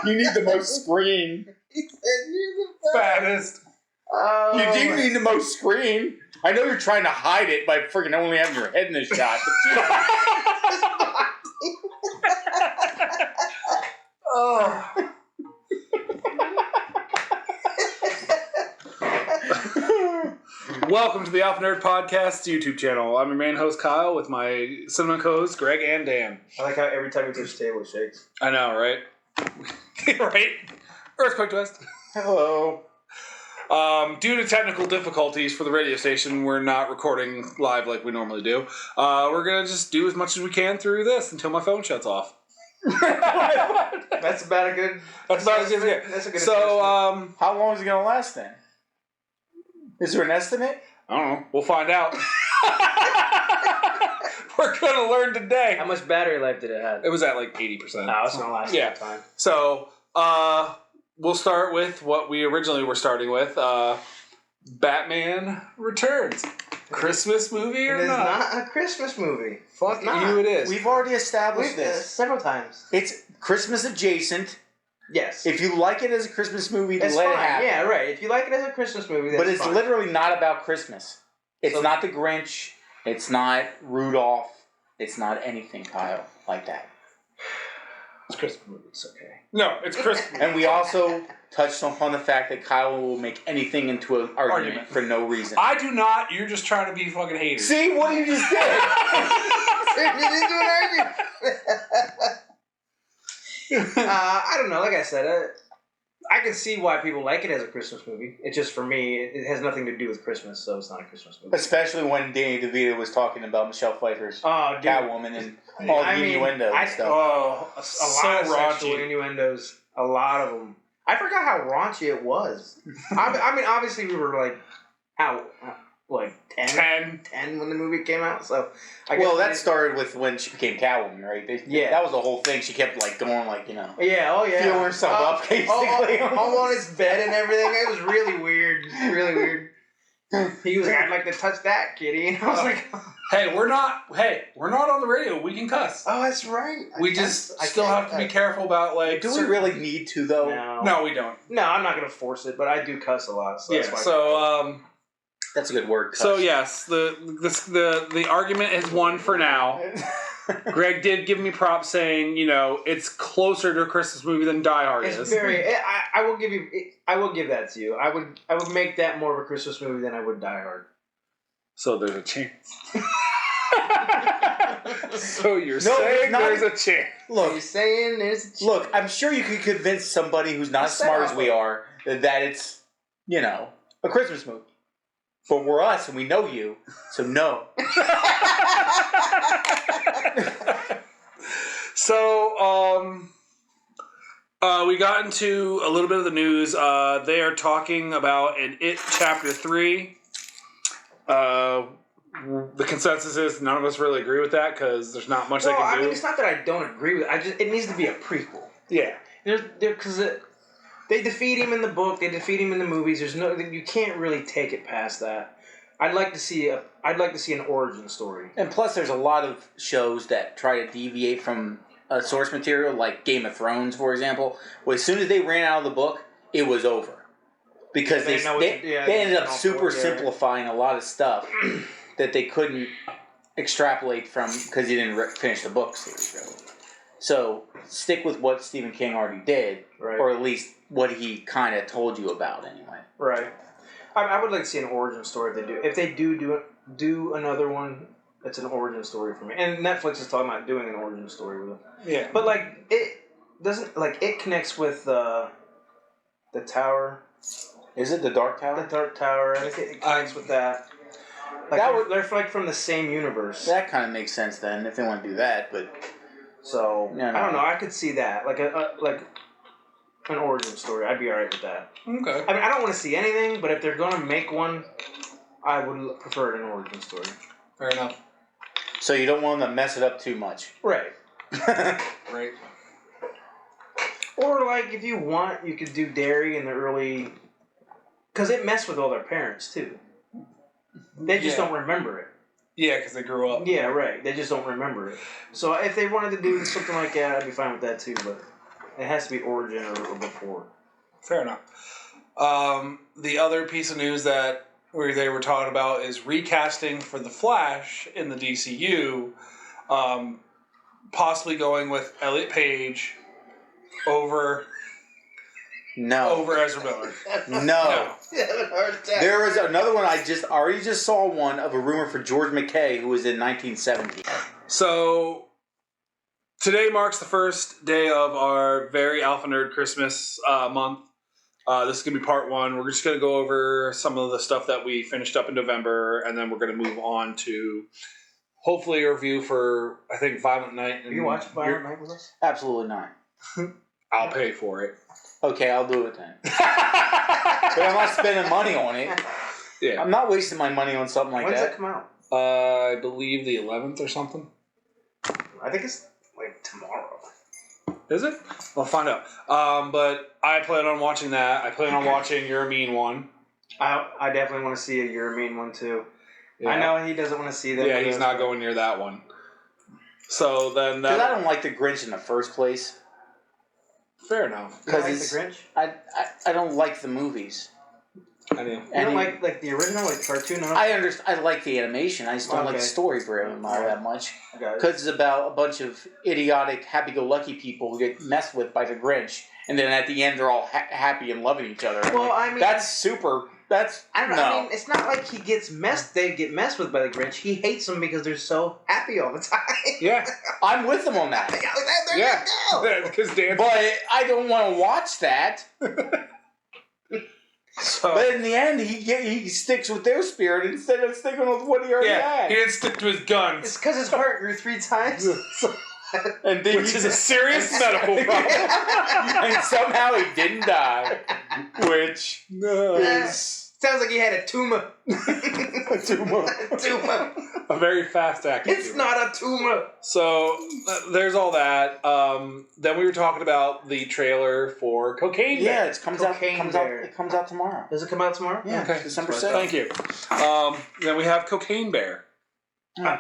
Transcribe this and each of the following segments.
You need the most screen. He said you're the Fattest. Oh, You do need the most screen. I know you're trying to hide it by freaking only having your head in the shot. Oh. Welcome to the alphanerd podcast YouTube channel. I'm your main host Kyle with my cinema co-hosts Greg and Dan. I like how every time you touch the table, it shakes. I know, right? Right? Earthquake twist. Hello. Due to technical difficulties for the radio station, we're not recording live like we normally do. We're going to just do as much as we can through this until my phone shuts off. That's about a good... That's about as good as it That's a good So, how long is it going to last then? Is there an estimate? I don't know. We'll find out. We're going to learn today. How much battery life did it have? It was at like 80%. No, it's going to last a long time. So, we'll start with what we originally were starting with. Batman Returns. Christmas movie or not? It is not? not a Christmas movie. Fuck not. you, it is. We've already established this. Several times. It's Christmas adjacent. Yes. If you like it as a Christmas movie, it's let fine. it happen. Yeah, right. If you like it as a Christmas movie, that's But it's fine. literally not about Christmas. It's So- not the Grinch. It's not Rudolph. It's not anything, Kyle, like that. It's a Christmas movie. It's okay. No, it's Christmas. And we also touched upon the fact that Kyle will make anything into an argument for no reason. I do not. You're just trying to be fucking haters. See what you just did? Turned it into an argument. I don't know. Like I said, I can see why people like it as a Christmas movie. It's just, for me, it has nothing to do with Christmas, so it's not a Christmas movie. Especially when Danny DeVito was talking about Michelle Pfeiffer's Catwoman and all the innuendo and stuff. Oh, a lot of raunchy. sexual innuendos. A lot of them. I forgot how raunchy it was. I mean, obviously we were like, like 10 when the movie came out. So, that started with when she became Catwoman, right? That was the whole thing. She kept like going, like, you know, feeling herself up, basically. All on his bed and everything. It was really weird. Really weird. He was like, "I'd like to touch that, kitty." And I was like, Hey, we're not on the radio. We can cuss. "Oh, that's right." We just still have to be careful about, like... Do we really need to, though? No, we don't. No, I'm not going to force it, but I do cuss a lot. So that's why that's a good word. Cuss. So yes, the argument is won for now. Greg did give me props saying, you know, it's closer to a Christmas movie than Die Hard is. It's very. I will give you. I will give that to you. I would make that more of a Christmas movie than I would Die Hard. So there's a chance. So you're saying there's a chance. Look, you're saying there's a chance. Look, I'm sure you could convince somebody who's not as smart as we are that it's, you know, a Christmas movie. But we're us, and we know you, so no. So, we got into a little bit of the news. They are talking about an It Chapter 3. The consensus is none of us really agree with that because there's not much they can do. I mean, it's not that I don't agree with it. It needs to be a prequel. Yeah. Because they defeat him in the book. They defeat him in the movies. You can't really take it past that. I'd like to see an origin story. And plus, there's a lot of shows that try to deviate from source material, like Game of Thrones, for example. Well, as soon as they ran out of the book, it was over because they ended up super simplifying a lot of stuff that they couldn't extrapolate from because he didn't finish the book series really. So stick with what Stephen King already did, right. Or at least what he kind of told you about anyway. Right. I would like to see an origin story if they do another one. It's an origin story for me. And Netflix is talking about doing an origin story with it. Yeah. But like it connects with the tower. Is it the Dark Tower? The Dark Tower. I think it connects with that. Like they're like from the same universe. That kind of makes sense then if they want to do that, but so I don't know. I could see that like an origin story. I'd be alright with that. Okay. I mean, I don't want to see anything, but if they're gonna make one, I would prefer an origin story. Fair enough. So you don't want them to mess it up too much, right? Right. Or like if you want, you could do Derry in the early, because it messed with all their parents too. They just don't remember it. Yeah, because they grew up. Yeah, right. They just don't remember it. So if they wanted to do something like that, I'd be fine with that too. But It has to be origin or before. Fair enough. The other piece of news that they were talking about is recasting for the Flash in the DCU, possibly going with Elliot Page over Ezra Miller. No. There was another one. I already saw one of a rumor for George McKay, who was in 1970. So today marks the first day of our very Alpha Nerd Christmas month. This is going to be part one. We're just going to go over some of the stuff that we finished up in November, and then we're going to move on to hopefully a review for, I think, Violent Night. Have you watched Violent Night with us? Absolutely not. I'll pay for it. Okay, I'll do it then. But I'm not spending money on it. Yeah. I'm not wasting my money on something like that. When does it come out? I believe the 11th or something. I think it's like tomorrow. Is it? I'll find out. But I plan on watching that. I plan on watching You're a Mean One. I definitely want to see a You're a Mean One too. Yeah. I know he doesn't want to see that. Yeah, he's not going near that one. So then that... Because I don't like the Grinch in the first place. Fair enough. You don't like the Grinch? I don't like the movies. I do. You don't like the original, like the cartoon? I understand. I like the animation. I just don't like the story for it all that much. Because it's about a bunch of idiotic, happy-go-lucky people who get messed with by the Grinch, and then at the end they're all happy and loving each other. Well, I mean, that's super. That's I don't know. I mean, it's not like he gets messed. They get messed with by the Grinch. He hates them because they're so happy all the time. Yeah, I'm with them on that. There you go. Because Dan. But I don't want to watch that. So, but in the end, he sticks with their spirit instead of sticking with what he already had. He didn't stick to his guns. It's because his heart grew 3 times. And then which is a serious medical problem. And somehow he didn't die. Which is... Sounds like he had a tumor. A tumor. A tumor. A very fast acting It's not a tumor. So, there's all that. Then we were talking about the trailer for Cocaine Bear. Yeah, it comes out tomorrow. Does it come out tomorrow? Yeah, okay. December 7th. Thank you. Then we have Cocaine Bear.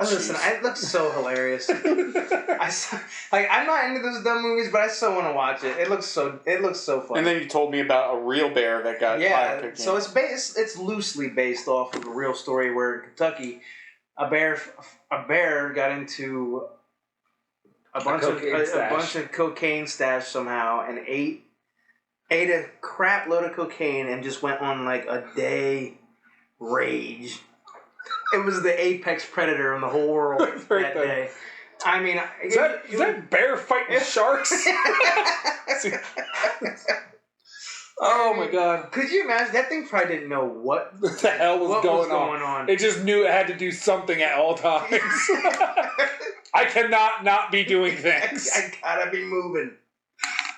Listen, it looks so hilarious. I'm not into those dumb movies, but I still want to watch it. It looks so funny. And then you told me about a real bear that got cocaine. So it's loosely based off of a real story where in Kentucky, a bear got into a bunch of cocaine stash somehow and ate a crap load of cocaine and just went on like a day rage. It was the apex predator in the whole world that day. I mean, is that bear fighting sharks? Oh my god! Could you imagine? That thing probably didn't know what the hell was going on. It just knew it had to do something at all times. I cannot not be doing things. I gotta be moving.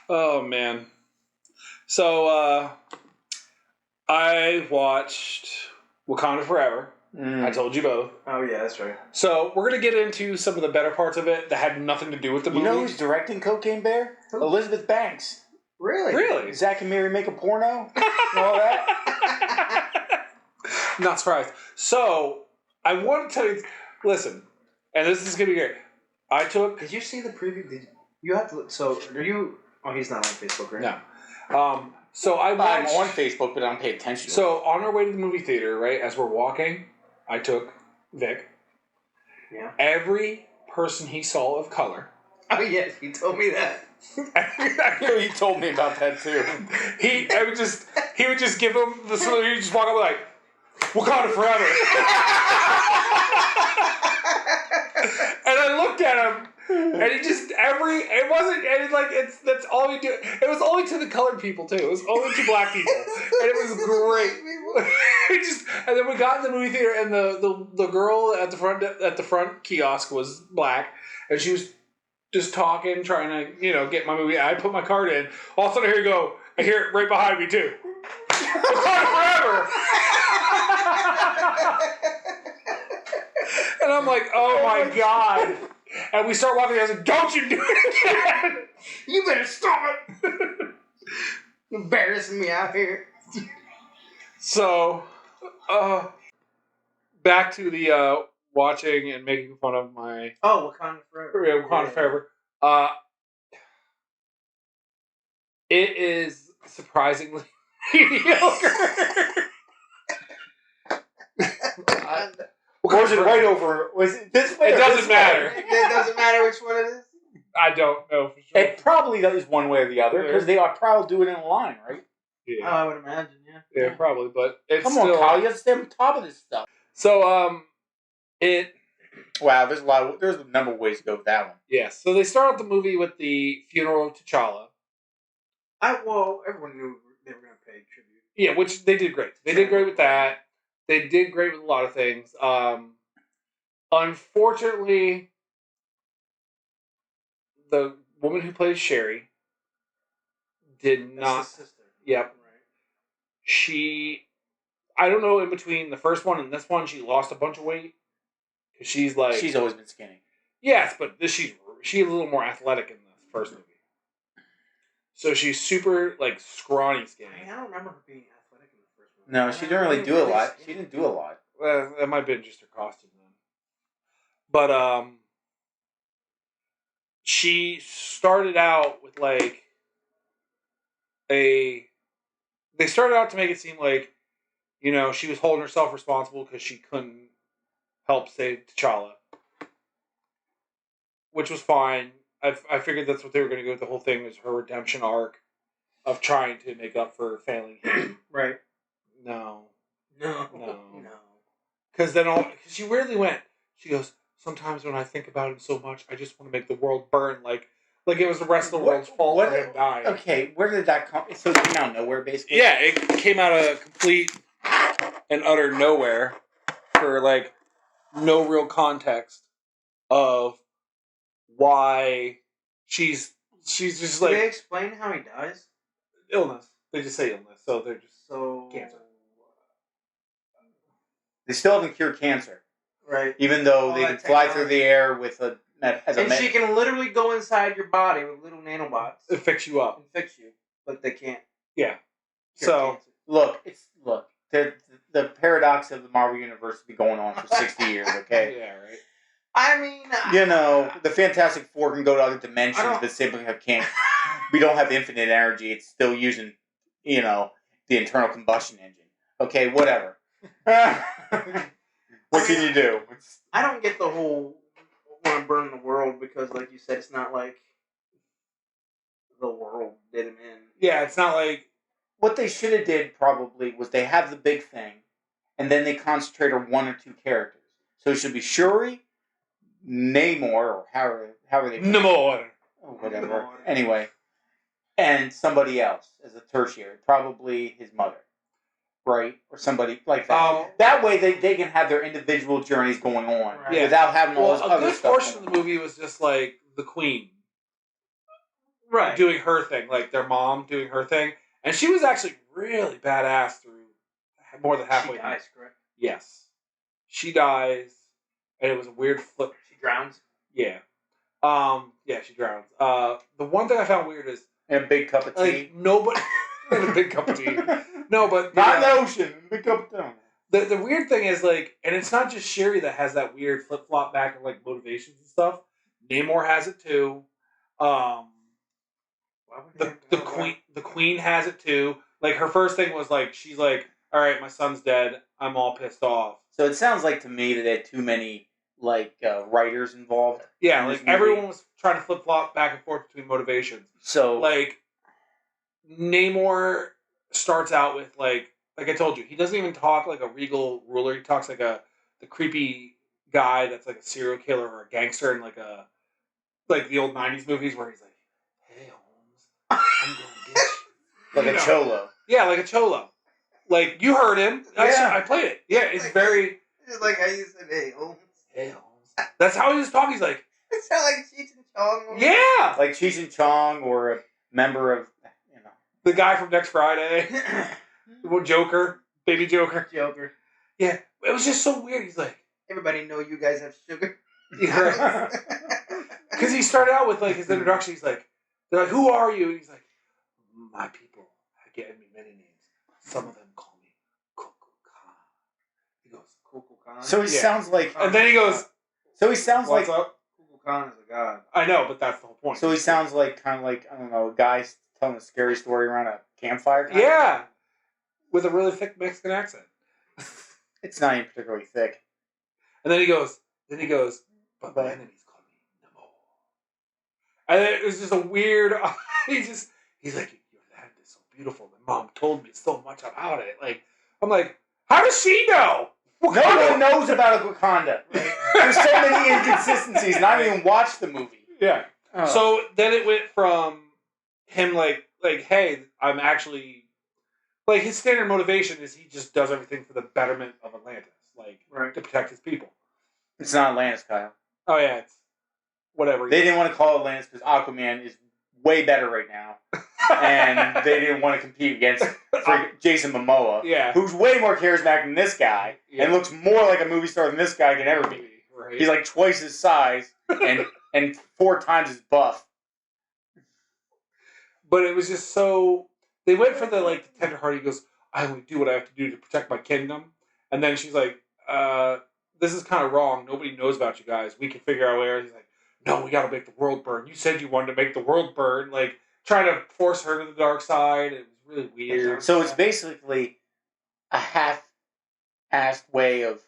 Oh man! So I watched Wakanda Forever. I told you both. Oh, yeah, that's right. So, we're going to get into some of the better parts of it that had nothing to do with the movie. You know who's directing Cocaine Bear? Who? Elizabeth Banks. Really? Really? Zack and Miri make a porno? And all that? Not surprised. So, I want to tell you... Listen, and this is going to be great. I took... Did you see the preview? You have to look... So, are you... Oh, he's not on Facebook, right? No. So, I'm on Facebook, but I don't pay attention to it. So, on our way to the movie theater, right, as we're walking... I took Vic. Yeah. Every person he saw of color. Oh yes, he told me that. I know he told me about that too. He would just give him the he would just walk up like, Wakanda forever. And I looked at him and he just that's all he did. It was only to the colored people too. It was only to black people. And it was great. And then we got in the movie theater and the girl at the front kiosk was black and she was just talking, trying to, get my movie. I put my card in. All of a sudden here you go. I hear it right behind me too. Wakanda forever. And I'm like, oh my god. And we start walking. I was like, don't you do it again. You better stop it. Embarrassing me out here. So, back to the watching and making fun of my... Oh, Wakanda Forever. Yeah, Wakanda Forever. It is surprisingly mediocre. Was it right over? Was it this way? It doesn't matter. It doesn't matter which one it is. I don't know for sure. It probably is one way or the other because they are probably do it in a line, right? Yeah. I would imagine, yeah. Yeah, probably, but it's Come on, Kyle, you have to stay on top of this stuff. So, it. Wow, there's a number of ways to go with that one. Yeah, so they start out the movie with the funeral of T'Challa. Everyone knew they were going to pay tribute. Yeah, which they did great. They did great with that. They did great with a lot of things. Unfortunately, the woman who plays Sherry did not. That's the sister. Yep. Right. I don't know, in between the first one and this one, she lost a bunch of weight. Because she's always been skinny. Yes, but she's a little more athletic in the first movie. So she's super, scrawny skinny. I don't remember her being athletic in the first movie. No, she didn't really do a lot. She didn't do a lot. Well, that might have been just her costume then. But, she started out with, they started out to make it seem like, she was holding herself responsible because she couldn't help save T'Challa. Which was fine. I figured that's what they were going to go with. The whole thing was her redemption arc of trying to make up for failing him. Right. No. No. Because she weirdly went, she goes, sometimes when I think about him so much, I just want to make the world burn like it was the rest of the world's fault for him dying. Okay, where did that come? So it came out of nowhere, basically? Yeah, it came out of complete and utter nowhere for, no real context of why she's just Do they explain how he dies? Illness. They just say illness, so they're just cancer. They still haven't cured cancer, right? Even though they can fly through the air with she can literally go inside your body with little nanobots. It fix you up. But they can't. Yeah. So cancer. Look. The paradox of the Marvel Universe will be going on for 60 years, okay? Yeah, right. I mean... the Fantastic Four can go to other dimensions, but simply can't. We don't have infinite energy. It's still using, the internal combustion engine. Okay, whatever. What can you do? I don't get the whole want to burn the world because, like you said, it's not like the world did him in. Yeah, it's not like... What they should have did probably was they have the big thing, and then they concentrate on one or two characters. So it should be Shuri, Namor, or however they... Namor. Oh, whatever. Anyway. And somebody else as a tertiary. Probably his mother. Right? Or somebody like that. That way they can have their individual journeys going on without having all this other stuff. A good portion of the movie was just the Queen. Right. Doing her thing. Their mom doing her thing. And she was actually really badass through more than halfway. She dies, correct? Yes. She dies, and it was a weird flip. She drowns? Yeah. Yeah, she drowns. The one thing I found weird is... And a big cup of tea. Nobody... and a big cup of tea. No, but... Not in the ocean. A big cup of tea. The weird thing is, and it's not just Sherry that has that weird flip-flop back of, motivations and stuff. Namor has it, too. The queen has it too. Her first thing was she's all right, my son's dead. I'm all pissed off. So it sounds like to me that they had too many writers involved. Yeah, everyone was trying to flip flop back and forth between motivations. So Namor starts out with like I told you, he doesn't even talk like a regal ruler. He talks like the creepy guy that's like a serial killer or a gangster in like the old 90s movies where he's like, hey Holmes, I'm gonna get you. Like a cholo. Yeah, like a cholo. You heard him. Yeah. I played it. Yeah, it's very... It's like how you said, hey Holmes. Hey Holmes. That's how he was talking. He's like... It sounds like Cheech and Chong. Yeah! Like Cheech and Chong or a member of, The guy from Next Friday. Joker. Baby Joker. Joker. Yeah. It was just so weird. He's like... Everybody know you guys have sugar. Yeah. Because he started out with his introduction. He's like... They're like, who are you? And he's like... My people have given me many names. Some of them call me Coco Khan. He goes, Coco Khan? So he sounds like... And then he goes... So he sounds What's like... up? Coco Khan is a god. I know, but that's the whole point. So he sounds like, kind of like, I don't know, a guy telling a scary story around a campfire. Yeah, with a really thick Mexican accent. It's not even particularly thick. And then he goes, but my enemies call me Nemo. And then it was just a weird. He's like, your land is so beautiful. My mom told me so much about it. Like, I'm like, how does she know? No one knows about Wakanda. There's so many inconsistencies, and I didn't even watch the movie. Yeah. Oh. So then it went from him like, hey, I'm actually like his standard motivation is he just does everything for the betterment of Atlantis, like to protect his people. It's not Atlantis, Kyle. Oh yeah, it's whatever. They didn't want to call it Atlantis because Aquaman is way better right now, and they didn't want to compete against Jason Momoa, who's way more charismatic than this guy, and looks more like a movie star than this guy can ever be. Right. He's like twice his size and 4 times his buff. But it was just so they went for the tender heart. He goes, I only do what I have to do to protect my kingdom, and then she's like, this is kind of wrong. Nobody knows about you guys. We can figure out where. He's like, no, we got to make the world burn. You said you wanted to make the world burn. Like, trying to force her to the dark side. It was really weird. So it's basically a half-assed way of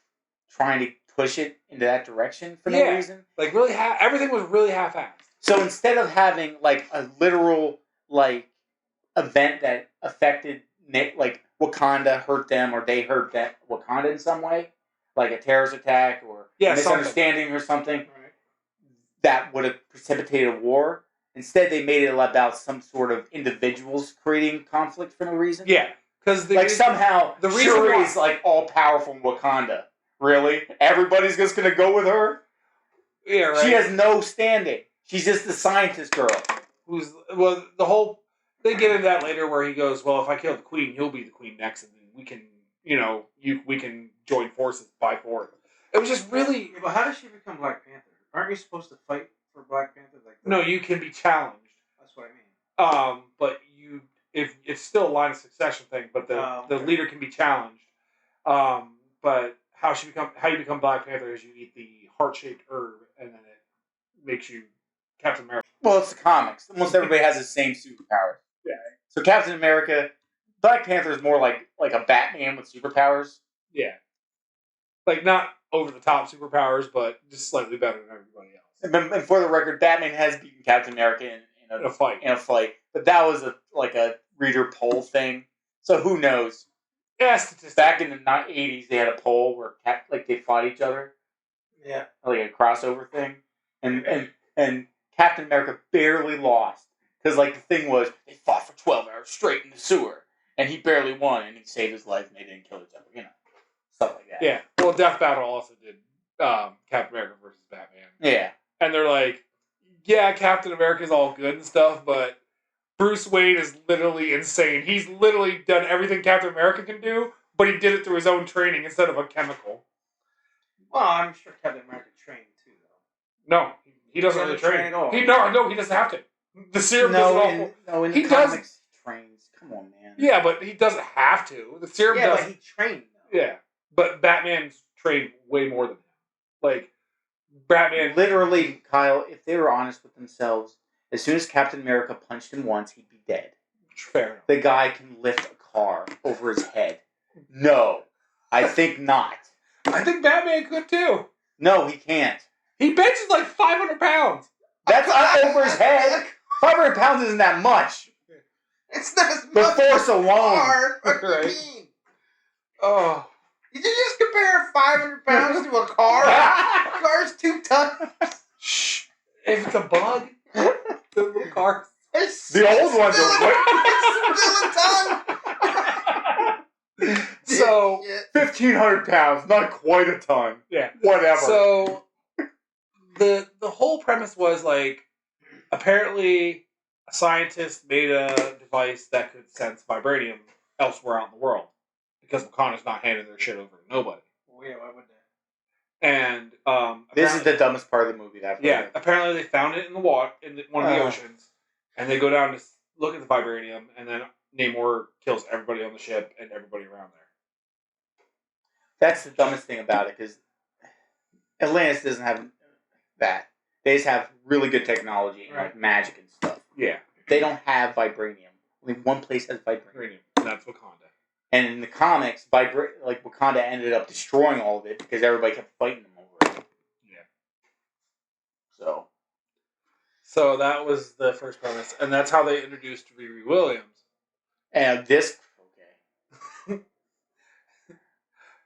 trying to push it into that direction for no reason. Like, really, everything was really half-assed. So instead of having, like, a literal, like, event that affected, like, Wakanda hurt them or they hurt Wakanda in some way, like a terrorist attack or a misunderstanding or something, that would have precipitated a war. Instead, they made it about some sort of individuals creating conflict for no reason. Yeah, because somehow the Shuri is like all powerful in Wakanda. Really, everybody's just gonna go with her. Yeah, right. She has no standing. She's just the scientist girl. They get into that later where he goes, well, if I kill the queen, you'll be the queen next, and then we can, we can join forces by force. It was just really. Yeah, but how does she become Black Panther? Aren't you supposed to fight for Black Panther? No, you can be challenged. That's what I mean. But if it's still a line of succession thing, but the leader can be challenged. But how you become Black Panther is you eat the heart-shaped herb, and then it makes you Captain America. Well, it's the comics. Almost everybody has the same superpowers. Yeah. So Captain America, Black Panther is more like a Batman with superpowers. Yeah. Like, not over-the-top superpowers, but just slightly better than everybody else. And for the record, Batman has beaten Captain America in a fight. But that was a reader poll thing. So who knows? Yeah, statistics. Back in the 80s, they had a poll where they fought each other. Yeah. Like a crossover thing. And Captain America barely lost. Because, the thing was, they fought for 12 hours straight in the sewer. And he barely won, and he saved his life, and they didn't kill each other, Stuff like that. Yeah. Well, Death Battle also did Captain America versus Batman. Yeah. And they're like, yeah, Captain America's all good and stuff, but Bruce Wayne is literally insane. He's literally done everything Captain America can do, but he did it through his own training instead of a chemical. Well, I'm sure Captain America trained too, though. No, he doesn't really train at all. No, he doesn't have to. The serum doesn't all. In the comics, he trains. Come on, man. Yeah, but he doesn't have to. The serum does. Yeah, but he trained, though. Yeah, but Batman's trained way more than him. Like, Batman... Literally, Kyle, if they were honest with themselves, as soon as Captain America punched him once, he'd be dead. Fair enough. The guy can lift a car over his head. No, I think not. I think Batman could, too. No, he can't. He benches like 500 pounds. That's not over his head. 500 pounds isn't that much. It's not as much. The force alone. What do you mean? Oh. Did you just compare 500 pounds to a car? A car's 2 tons. Shh. If it's a bug, the little car. The old ones are still a ton. So 1,500 pounds, not quite a ton. Yeah. Whatever. So the whole premise was apparently a scientist made a device that could sense vibranium elsewhere out in the world. Because Wakanda's not handing their shit over to nobody. Well, yeah, why would they? And this is the dumbest part of the movie. Apparently they found it in the water, in one of the oceans, and they go down to look at the vibranium, and then Namor kills everybody on the ship and everybody around there. That's the dumbest thing about it, because Atlantis doesn't have that. They just have really good technology and magic and stuff. Yeah. They don't have vibranium. only one place has vibranium. And that's Wakanda. And in the comics, Wakanda ended up destroying all of it because everybody kept fighting them over it. Yeah. So that was the first premise, and that's how they introduced Riri Williams. And this, okay.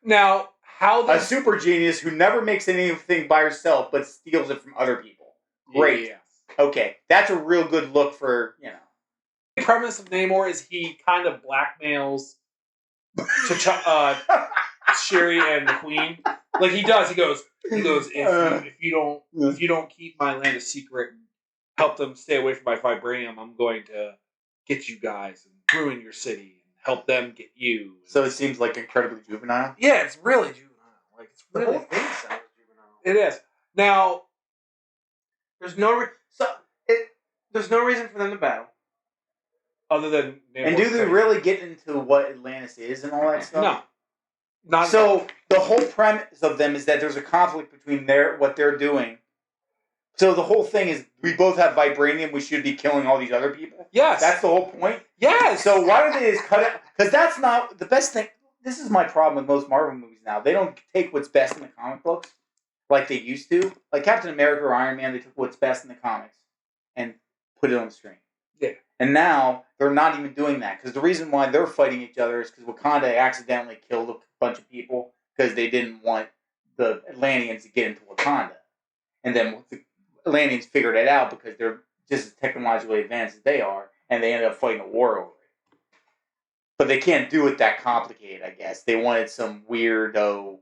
Now, a super genius who never makes anything by herself but steals it from other people. Great. Yeah. Okay, that's a real good look for, The premise of Namor is he kind of blackmails Shuri and the Queen. Like he does. He goes. If you don't keep my land a secret, and help them stay away from my vibranium, I'm going to get you guys and ruin your city and help them get you. So it seems like incredibly juvenile. Yeah, it's really juvenile. Like it's really the whole thing sounds juvenile. It is. Now, there's no reason for them to battle. Other than and do they really get into what Atlantis is and all that stuff? No. Not so the whole premise of them is that there's a conflict between what they're doing. So the whole thing is we both have vibranium. We should be killing all these other people. Yes, that's the whole point. Yes. So why do they just cut it? Because that's not the best thing. This is my problem with most Marvel movies now. They don't take what's best in the comic books like they used to. Like Captain America or Iron Man, they took what's best in the comics and put it on the screen. Yeah. And now they're not even doing that because the reason why they're fighting each other is because Wakanda accidentally killed a bunch of people because they didn't want the Atlanteans to get into Wakanda. And then the Atlanteans figured it out because they're just as technologically advanced as they are, and they ended up fighting a war over it. But they can't do it that complicated, I guess. They wanted some weirdo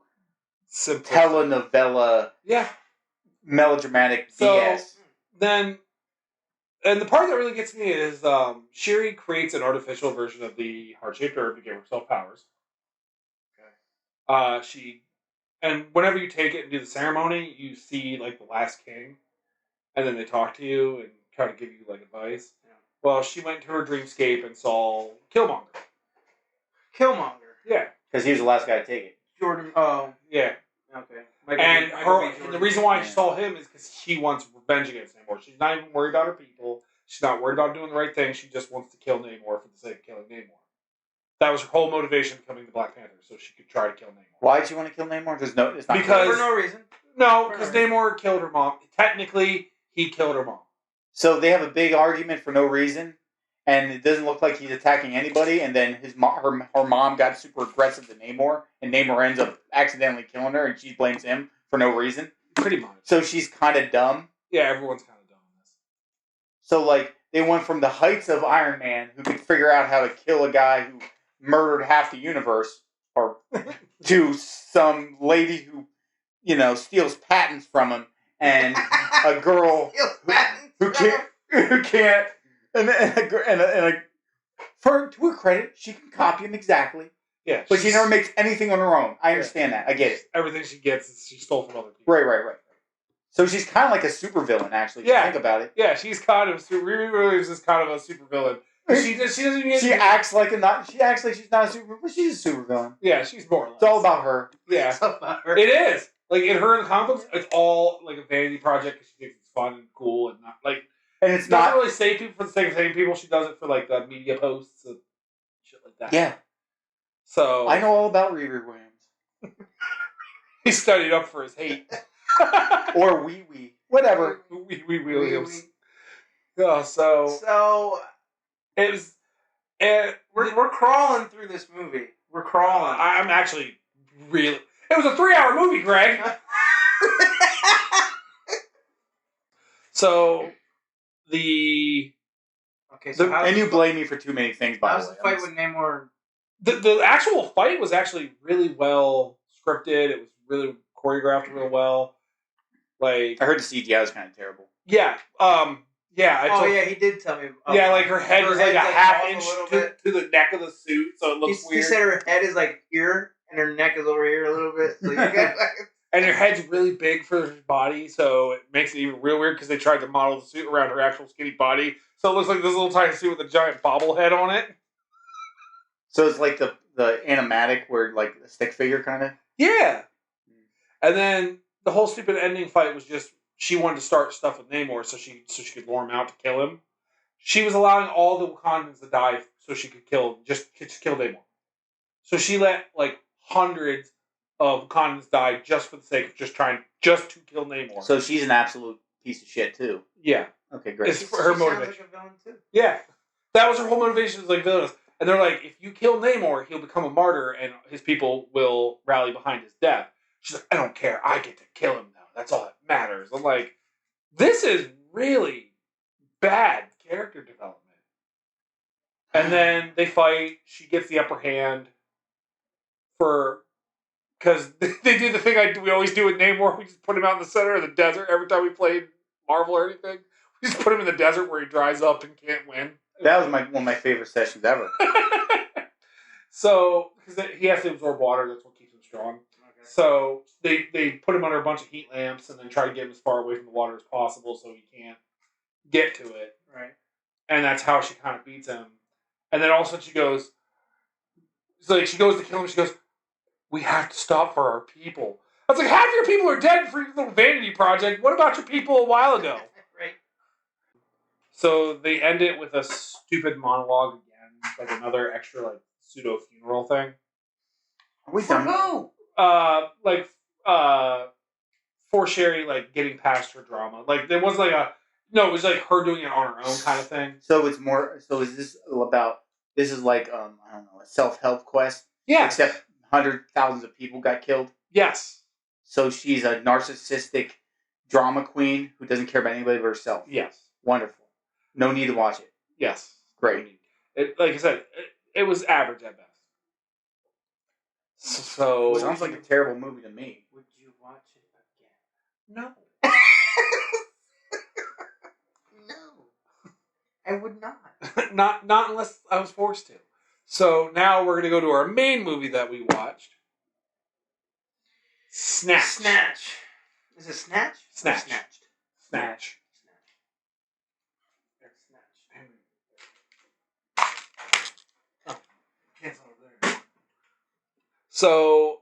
telenovela, melodramatic BS. Then... And the part that really gets me is Shuri creates an artificial version of the heart-shaped herb to give herself powers. Okay. And whenever you take it and do the ceremony, you see like the last king, and then they talk to you and try to give you like advice. Yeah. Well, she went to her dreamscape and saw Killmonger. Yeah. Because he was the last guy to take it. Jordan. Oh. Yeah. Okay. The reason why she saw him is because she wants revenge against Namor. She's not even worried about her people. She's not worried about doing the right thing. She just wants to kill Namor for the sake of killing Namor. That was her whole motivation becoming the Black Panther, so she could try to kill Namor. Why did she want to kill Namor? It's not for no reason. No, because Namor killed her mom. Technically, he killed her mom. So they have a big argument for no reason, and it doesn't look like he's attacking anybody. And then her mom got super aggressive to Namor, and Namor ends up accidentally killing her, and she blames him for no reason. Pretty much. So she's kind of dumb. Yeah, everyone's kind of dumb in this. So like they went from the heights of Iron Man, who could figure out how to kill a guy who murdered half the universe, or to some lady who, steals patents from him, and a girl who can't, and to her credit, she can copy him exactly. Yeah, but she never makes anything on her own. I understand that. I get it. Everything she gets is she stole from other people. Right. So she's kind of like a supervillain, actually. If you think about it. Yeah, she's kind of Riri Williams is kind of a supervillain. She doesn't even. She acts like She acts like she's not a supervillain, but she's a supervillain. Yeah, she's more or less. It's all about her. Yeah, it's all about her. It is like in her in the comic books. It's all like a vanity project because she thinks it's fun and cool and not like. And it's not really save people for the sake of saving people. She does it for like the media posts and shit like that. Yeah. So I know all about Riri Williams. He studied up for his hate. Or Wee. Whatever. Wee Williams. Yeah, so it was. We're crawling through this movie. We're crawling. I'm actually really. It was a 3-hour movie, Greg. So and you blame me for too many things. By the way, how's the fight with Namor? The actual fight was actually really well scripted. It was really choreographed real well. Like I heard the CGI was kind of terrible. Yeah. He did tell me. Like her head was like a half inch to the neck of the suit, so it looks weird. He said her head is like here, and her neck is over here a little bit. So and her head's really big for her body, so it makes it even real weird because they tried to model the suit around her actual skinny body. So it looks like this little tiny suit with a giant bobblehead on it. So it's like the animatic where like a stick figure kind of? Yeah. And then the whole stupid ending fight was just she wanted to start stuff with Namor so she could lure him out to kill him. she was allowing all the Wakandans to die so she could kill Namor. So she let like hundreds of Wakandans die just for the sake of just to kill Namor. So she's an absolute piece of shit too. Yeah. Okay, great. It's for her motivation. Sounds like a villain too. Yeah. That was her whole motivation, was like villainous. And they're like, if you kill Namor, he'll become a martyr and his people will rally behind his death. She's like, I don't care. I get to kill him now. That's all that matters. I'm like, this is really bad character development. And then they fight. She gets the upper hand because they do the thing we always do with Namor. We just put him out in the center of the desert every time we played Marvel or anything. We just put him in the desert where he dries up and can't win. That was one of my favorite sessions ever. So, because he has to absorb water, that's what keeps him strong. Okay. So, they put him under a bunch of heat lamps and then try to get him as far away from the water as possible so he can't get to it. Right. And that's how she kind of beats him. And then all of a sudden she goes to kill him, she goes, we have to stop for our people. I was like, half your people are dead for your little vanity project. What about your people a while ago? Right. So they end it with a stupid monologue again, like another extra like pseudo funeral thing. Are we done? Who? For Sherry, like getting past her drama. Like there was like it was like her doing it on her own kind of thing. So it's more. So is this about? This is like I don't know, a self-help quest. Yeah. Except thousands of people got killed. Yes. So she's a narcissistic drama queen who doesn't care about anybody but herself. Yes. Wonderful. No need to watch it. Yes. Great. Like I said, it was average at best. So sounds like a terrible movie to me. Would you watch it again? No. No. I would not. not unless I was forced to. So now we're gonna go to our main movie that we watched. Snatch. Is it Snatch? Snatch. Snatch. So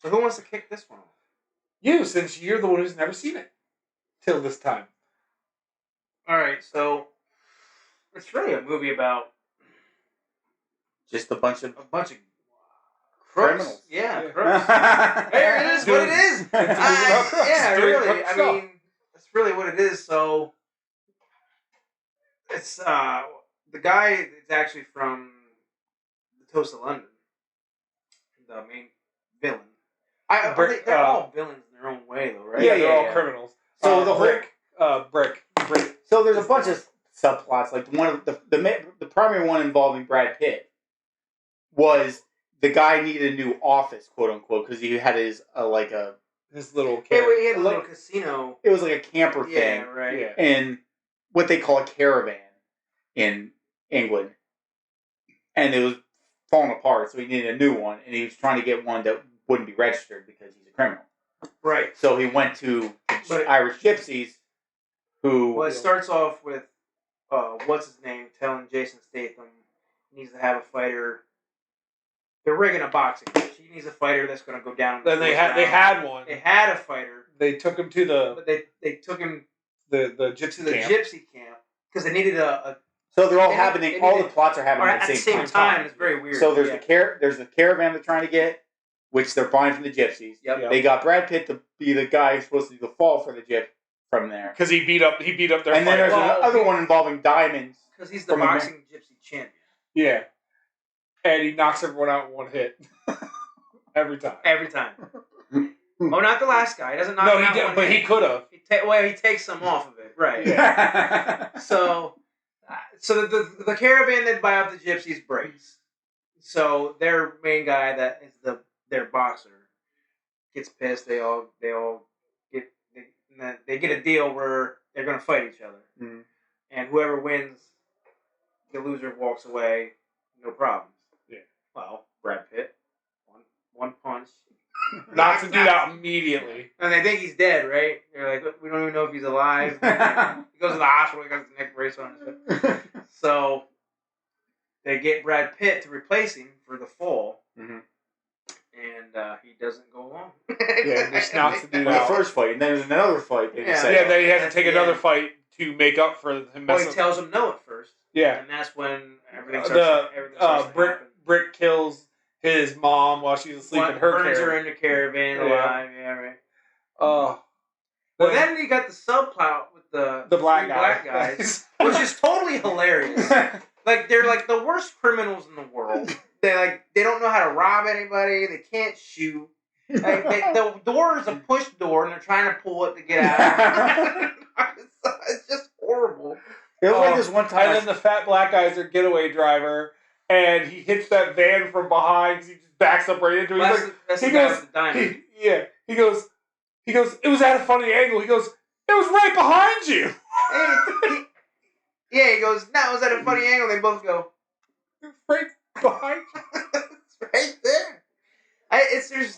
who wants to kick this one off? You, since you're the one who's never seen it till this time. All right, so it's really a movie about just a bunch of crooks. Criminals. Yeah, crooks. There it is. What it is. Yeah, really. I mean, that's really what it is. So it's the guy is actually from the Toast of London, the main villain. They're all villains in their own way, though, right? Yeah, they're all criminals. So the Brick. So there's a bunch of subplots. Like one of the primary one involving Brad Pitt was the guy needed a new office, quote unquote, because he had his little. He had a little casino. It was like a camper thing, yeah, right? Yeah. In what they call a caravan in England, and it was falling apart, so he needed a new one, and he was trying to get one that wouldn't be registered because he's a criminal. Right. So he went to Irish gypsies, who... Well, it starts off with, what's his name, telling Jason Statham he needs to have a fighter. They're rigging a boxing match. He needs a fighter that's going to go down. Then they had one. They had a fighter. They took him to the... But they took him... The gypsy camp. Gypsy camp. Because they needed a... So they're all happening... All the plots are happening at the same time. It's very weird. So there's the caravan they're trying to get, which they're buying from the gypsies. Yep. They got Brad Pitt to be the guy who's supposed to do the fall for the gyp from there. Because he beat up their And then there's another one involving diamonds. Because he's the boxing gypsy champion. Yeah. And he knocks everyone out in one hit. Every time. Oh, not the last guy. He doesn't knock him out. No, he did, but he could have. He takes some off of it. Right. Yeah. So the caravan that buy up the gypsies breaks. So their main guy that is their boxer gets pissed. They get a deal where they're going to fight each other, and whoever wins, the loser walks away, no problems. Yeah. Well, Brad Pitt, one punch, knocks the dude out immediately, and they think he's dead. Right? They're like, we don't even know if he's alive. He goes to the hospital. He got his neck brace on. So they get Brad Pitt to replace him for the fall. Mm-hmm. And he doesn't go along. Yeah, just knocks the dude out. The first fight, and then there's another fight. They had to take another fight to make up for him. Well, he tells him no at first. Yeah, and that's when everything starts. Brick kills his mom while she's asleep in her burns her in the caravan alive. Yeah, right. Oh. Well, then you got the subplot with the black guys, which is totally hilarious. Like they're like the worst criminals in the world. They don't know how to rob anybody. They can't shoot. Like, the door is a push door, and they're trying to pull it to get out. It's just horrible. It was like this one time. And then the fat black guy's their getaway driver, and he hits that van from behind because he just backs up right into it. He goes, it was at a funny angle. He goes, it was right behind you. He goes, no, it was at a funny angle. They both go, right behind you. It's right there.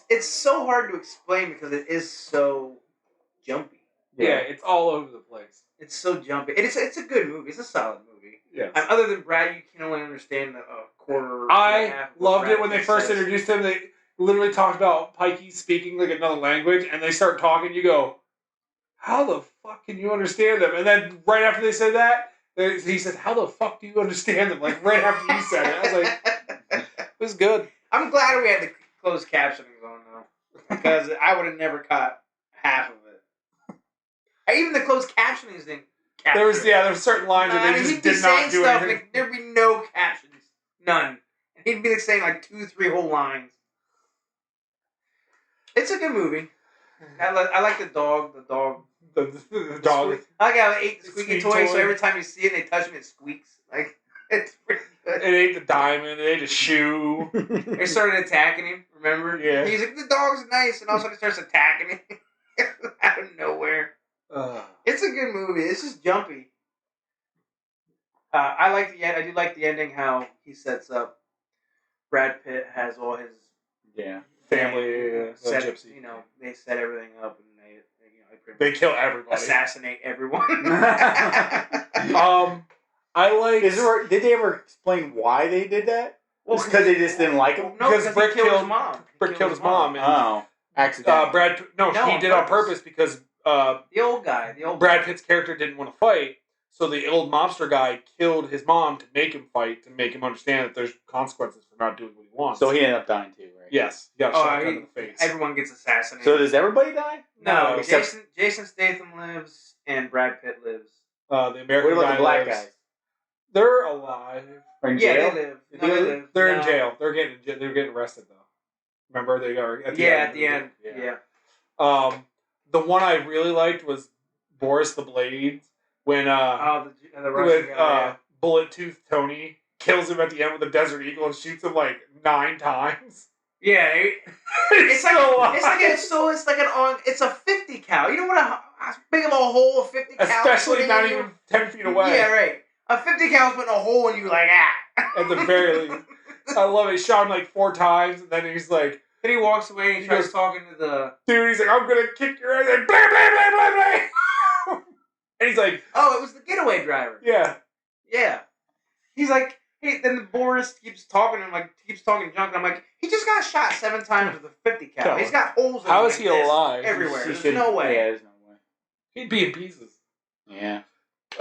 It's so hard to explain because it is so jumpy. Yeah, it's all over the place. It's so jumpy. It's a good movie. It's a solid movie. Yes. Other than Brad, you can only understand the quarter. I loved it when they first introduced him. They literally talked about Pikey speaking like another language, and they start talking. You go, how the fuck can you understand them? And then right after they said that, he said, how the fuck do you understand them? Like right after you said it. I was like, it was good. I'm glad we had the closed captioning on though, because I would have never caught half of it. Even the closed captionings didn't. There was certain lines that they just did not do anything. Like, there'd be no captions, none. And he'd be like saying like 2-3 whole lines. It's a good movie. I like the dog. The dog. I like how it ate the squeaky toy, so every time you see it, and they touch me, it squeaks. Like it's pretty good. It ate the diamond. It ate a shoe. They started attacking him. Remember? Yeah. He's like, the dog's nice, and all of a sudden he starts attacking him out of nowhere. It's a good movie. It's just jumpy. I do like the ending. How he sets up. Brad Pitt has all his family. Gypsy. They set everything up and they kill everybody. Assassinate everyone. Did they ever explain why they did that? Well, because they just didn't like him. No, because Brick killed his mom. Brick killed his mom. Accidentally. He did on purpose because the old guy. Brad Pitt's character didn't want to fight, so the old mobster guy killed his mom to make him fight, to make him understand that there's consequences for not doing what he wants. So he ended up dying too, right? Yes. He got shot in the face. Everyone gets assassinated. So does everybody die? No. Jason Statham lives and Brad Pitt lives. The American what about the black guys? They're alive. Or in jail? They live. No, they live. They're in jail. They're getting arrested though. Remember they are at the end. At the end. Yeah. The one I really liked was Boris the Blade when the Russian guy, Bullet Tooth Tony kills him at the end with a Desert Eagle and shoots him like 9 times. Yeah, it's a 50 cal. You know what a big of a hole a 50 cal, especially not even 10 feet away. Yeah, right. A 50 cal is putting a hole in you like At the very least, I love it. He shot him like 4 times, and then he's like. Then he walks away and he starts talking to the dude. He's like, "I'm gonna kick your ass!" And blah blah blah blah blah. And he's like, "Oh, it was the getaway driver." Yeah. He's like, then the Boris keeps talking to him, keeps talking junk. And I'm like, he just got shot 7 times with a 50 cal. He's got holes in him. How is he alive? Everywhere. There's no way. Yeah, there's no way. He'd be in pieces. Yeah.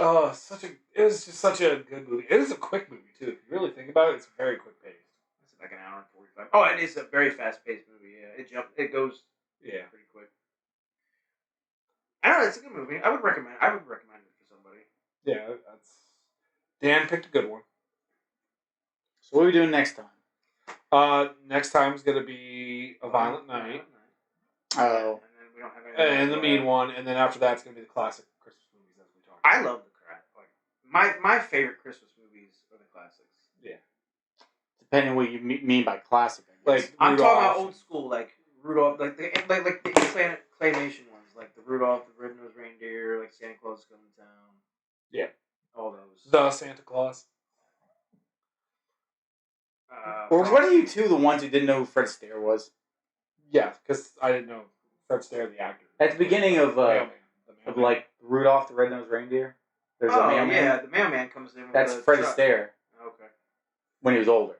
Oh, it was just such a good movie. It is a quick movie too. If you really think about it, it's very quick paced. It's like an hour and 45. Oh, it is a very fast paced movie. Yeah, it goes pretty quick. I don't know. It's a good movie. I would recommend it for somebody. Yeah, Dan picked a good one. So what are we doing next time? Next time is going to be A Violent Night. Oh. And then we don't have any. And the mean one, and then after that, it's going to be the classic Christmas movies as we talked about. I love the crap. My favorite Christmas movies are the classics. Yeah. Depending on what you mean by classic. I'm talking about old school, like Rudolph, like the claymation ones, like the Rudolph the Red-Nosed Reindeer, like Santa Claus is Coming to Town. Yeah. All those. The Santa Claus. Or what are you two the ones who didn't know who Fred Astaire was? Yeah, because I didn't know Fred Astaire, the actor. At the beginning of like Rudolph the Red-Nosed Reindeer, there's a mailman. Yeah, the mailman comes in. That's Fred Astaire. Okay. When he was older.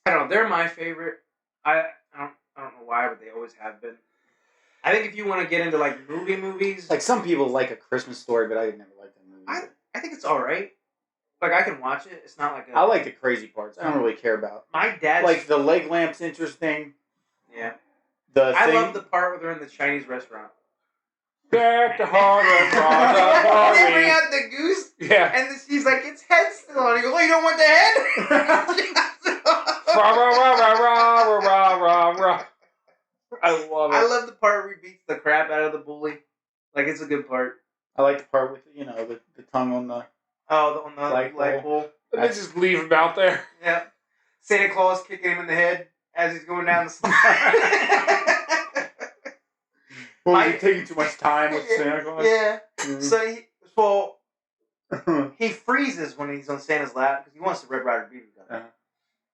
I don't know. They're my favorite. I don't know why, but they always have been. I think if you want to get into like movies, like some people like A Christmas Story, but I never liked that movie. I think it's all right. Like I can watch it. It's not like I like the crazy parts. I don't really care about. My dad like the leg lamps interesting. Yeah. I love the part where they're in the Chinese restaurant. Back to hard They bring out the goose. Yeah. And she's like, its head's still on. He goes, oh, you don't want the head? I love it. I love the part where he beats the crap out of the bully. Like, it's a good part. I like the part with, the tongue on the... on the light pole. And they just leave him out there. Yeah. Santa Claus kicking him in the head as he's going down the slide. Well, you're taking too much time with Santa Claus? Yeah. So he freezes when he's on Santa's lap because he wants the Red Ryder BB gun. Uh-huh.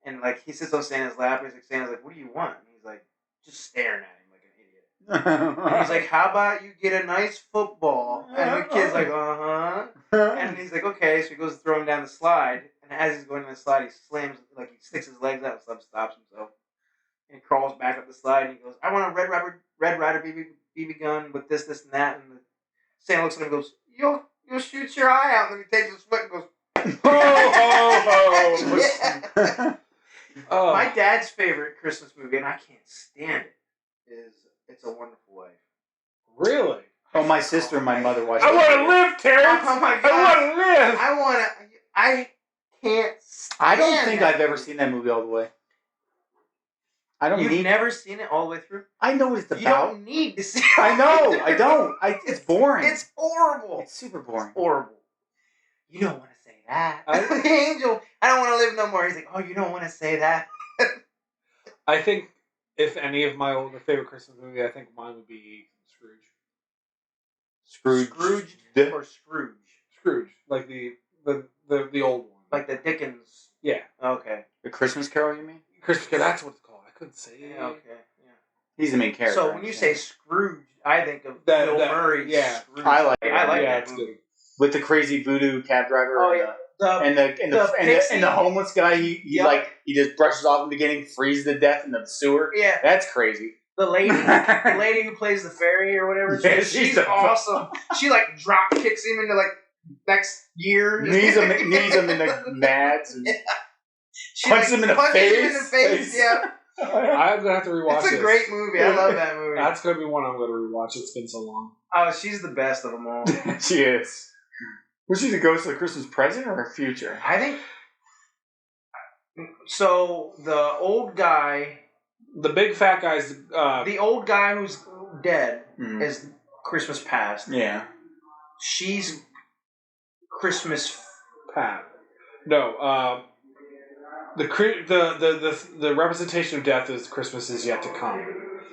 And like he sits on Santa's lap and Santa's like, what do you want? And he's like, just staring at him like an idiot. And he's like, how about you get a nice football? And the kid's like, uh-huh. And he's like, okay. So he goes to throw him down the slide. And as he's going down the slide, he slams, like he sticks his legs out and stops himself. And he crawls back up the slide and he goes, I want a Red Ryder BB gun with this, and that. And Santa looks at him and goes, You'll shoot your eye out. And then he takes his foot and goes, yeah. Oh. My dad's favorite Christmas movie, and I can't stand it, is It's a Wonderful Life. Really? Oh, my sister and my mother watched it. I want to live, Terrence! Oh my God. I want to live! I can't stand I don't think I've ever seen that movie all the way. You've never seen it all the way through? I know what it's about. You don't need to see it. I know. I don't. It's boring. It's horrible. It's super boring. It's horrible. You don't want to say that. The angel, I don't want to live no more. He's like, oh, you don't want to say that. I think if any of my older favorite Christmas movie, I think mine would be Scrooge. Scrooge or Scrooge? Scrooge, like the old one, like the Dickens. Yeah. Okay. The Christmas Carol, you mean? Christmas Carol. That's what it's called. I couldn't say it. Yeah, okay. Yeah. He's the main character. So when you say Scrooge, I think of Bill Murray. Yeah. Scrooge. I like it. I like that movie. With the crazy voodoo cab driver. Oh yeah. And the homeless guy, he just brushes off in the beginning, freezes to death in the sewer. Yeah, that's crazy. The lady who plays the fairy or whatever, she's awesome. She like drop kicks him into like next year. Knees him in the nads and punches him in the face. Yeah. I'm gonna have to rewatch it. It's a great movie. I love that movie. That's gonna be one I'm gonna rewatch. It's been so long. Oh, she's the best of them all. She is. Was she the ghost of the Christmas present or her future? I think so. The old guy, the big fat guy's the old guy who's dead is Christmas past. Yeah, she's Christmas Pat. No, the representation of death is Christmas is yet to come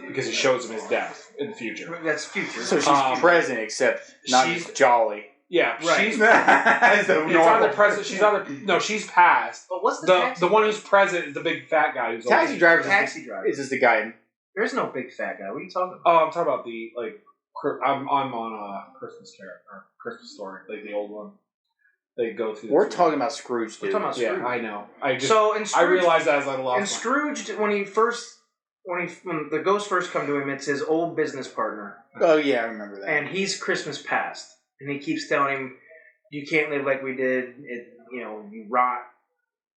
because it shows him his death in the future. That's future. So she's present, except not she's jolly. Yeah, right. She's it's either present. She's either she's past. But what's the one who's present is the big fat guy who's taxi driver. Is this the guy? There's no big fat guy. What are you talking about? Oh, I'm talking about the I'm on a Christmas Carol or Christmas Story, like the old one. They go through. We're talking about Scrooge, dude. We're talking about Scrooge. Yeah, I know. I realized that as I lost. And Scrooge, when the ghosts first come to him, it's his old business partner. Oh yeah, I remember that. And he's Christmas past. And he keeps telling him, you can't live like we did. You rot.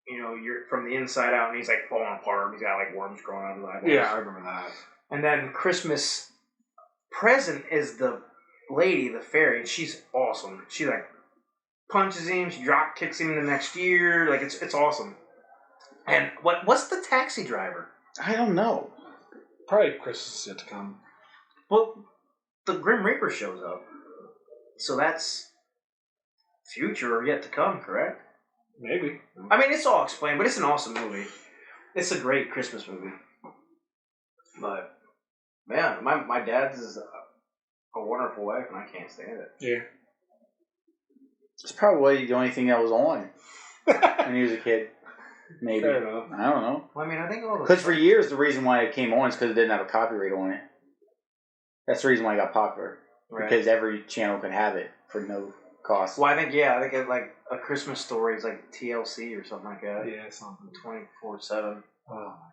You're from the inside out. And he's like falling apart. He's got like worms growing out of his eyeballs. Yeah, I remember that. And then Christmas present is the lady, the fairy. And she's awesome. She like punches him. She drop kicks him the next year. Like it's awesome. And what's the taxi driver? I don't know. Probably Christmas is yet to come. Well, the Grim Reaper shows up. So that's future or yet to come, correct? Maybe. I mean, it's all explained, but it's an awesome movie. It's a great Christmas movie. But, man, my dad's is a Wonderful Life, and I can't stand it. Yeah. It's probably the only thing that was on when he was a kid. Maybe. Fair enough. I don't know. Well, I mean, I think all because for years, the reason why it came on is because it didn't have a copyright on it. That's the reason why it got popular. Right. Because every channel could have it for no cost. Well, I think it's like A Christmas Story is like TLC or something like that. Yeah, something 24/7. Oh my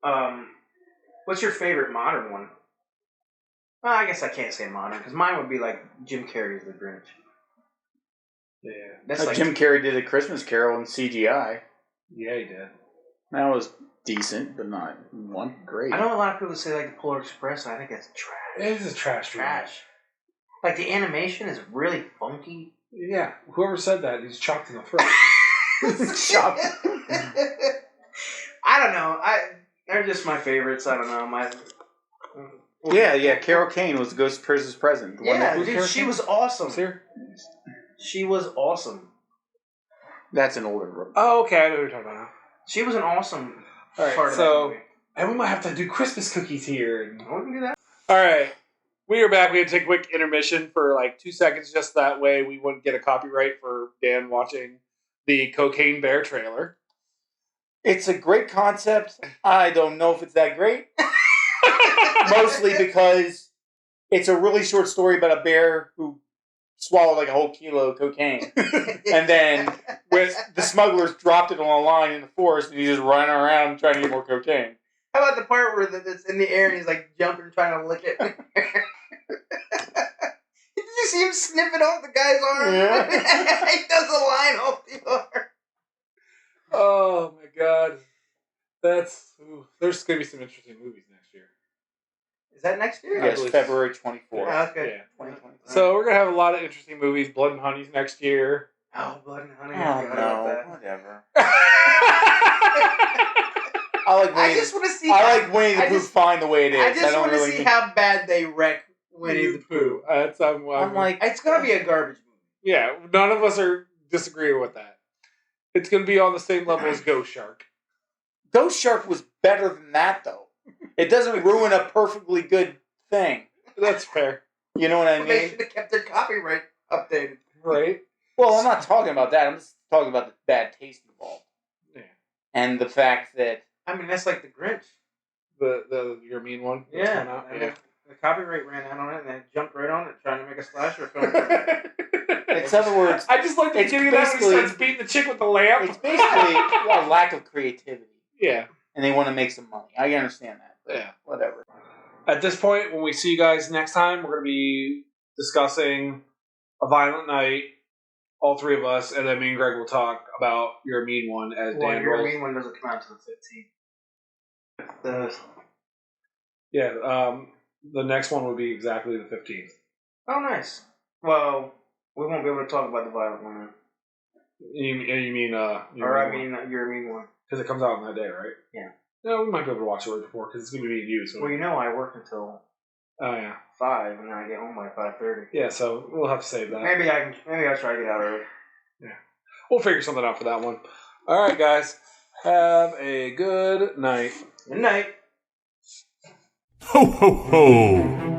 god. What's your favorite modern one? Well, I guess I can't say modern because mine would be like Jim Carrey's The Grinch. Yeah, that's like Jim Carrey did A Christmas Carol in CGI. Yeah, he did. That was decent, but not great. I know a lot of people say like the Polar Express, and I think that's trash. It is trash. Like the animation is really funky. Yeah, whoever said that, he's chopped in the throat. Chopped. I don't know. They're just my favorites. I don't know. Yeah. Carol Kane was Ghost Christmas Present. Dude, she was awesome. Sir? She was awesome. That's an older one. Oh, okay. I know what you're talking about now. She was an awesome part of that movie. And we might have to do Christmas cookies here. We can do that. All right. We are back. We had to take a quick intermission for like 2 seconds, just that way we wouldn't get a copyright for Dan watching the Cocaine Bear trailer. It's a great concept. I don't know if it's that great. Mostly because it's a really short story about a bear who swallowed like a whole kilo of cocaine. And then when the smugglers dropped it on a line in the forest and he's just running around trying to get more cocaine. How about the part where it's in the air and he's like jumping trying to lick it? Did you see him sniffing off the guy's arm? Yeah. He does a line off the arm. Oh my god. There's going to be some interesting movies next year. Is that next year? Yes, February 24th. Oh, okay. Yeah. So we're going to have a lot of interesting movies. Blood and Honey's next year. Oh, Blood and Honey. Oh, no. Whatever. I just want to see. I like Winnie the Pooh fine the way it is. I just want to see how bad they wreck Winnie the Pooh. I'm like, it's gonna be a garbage movie. Yeah, none of us are disagreeing with that. It's gonna be on the same level as Ghost Shark. Ghost Shark was better than that, though. It doesn't ruin a perfectly good thing. That's fair. You know what I mean? They should have kept their copyright updated. Right. Well, I'm not talking about that. I'm just talking about the bad taste involved. Yeah. And the fact that... I mean, that's like the Grinch. Your mean one? Yeah. The copyright ran out on it, and they jumped right on it, trying to make a slasher film. In other words... I just like the beginning of that when he starts beating the chick with the lamp. It's basically a lack of creativity. Yeah. And they want to make some money. I understand that. Yeah. Whatever. At this point, when we see you guys next time, we're going to be discussing A Violent Night, all three of us, and then me and Greg will talk about Your Mean One as Dan rolls. Your Mean One doesn't come out until the 15th. The next one would be exactly the 15th. Oh, nice. Well, we won't be able to talk about the Violent One. You mean Your Mean One. Because it comes out on that day, right? Yeah. No, we might be able to watch it right before, because it's going to be me and you. So. Well, you know I work until 5, and then I get home by 5:30. Yeah, so we'll have to save that. Maybe I'll try to get out early. Yeah. We'll figure something out for that one. All right, guys. Have a good night. Good night. Ho, ho, ho!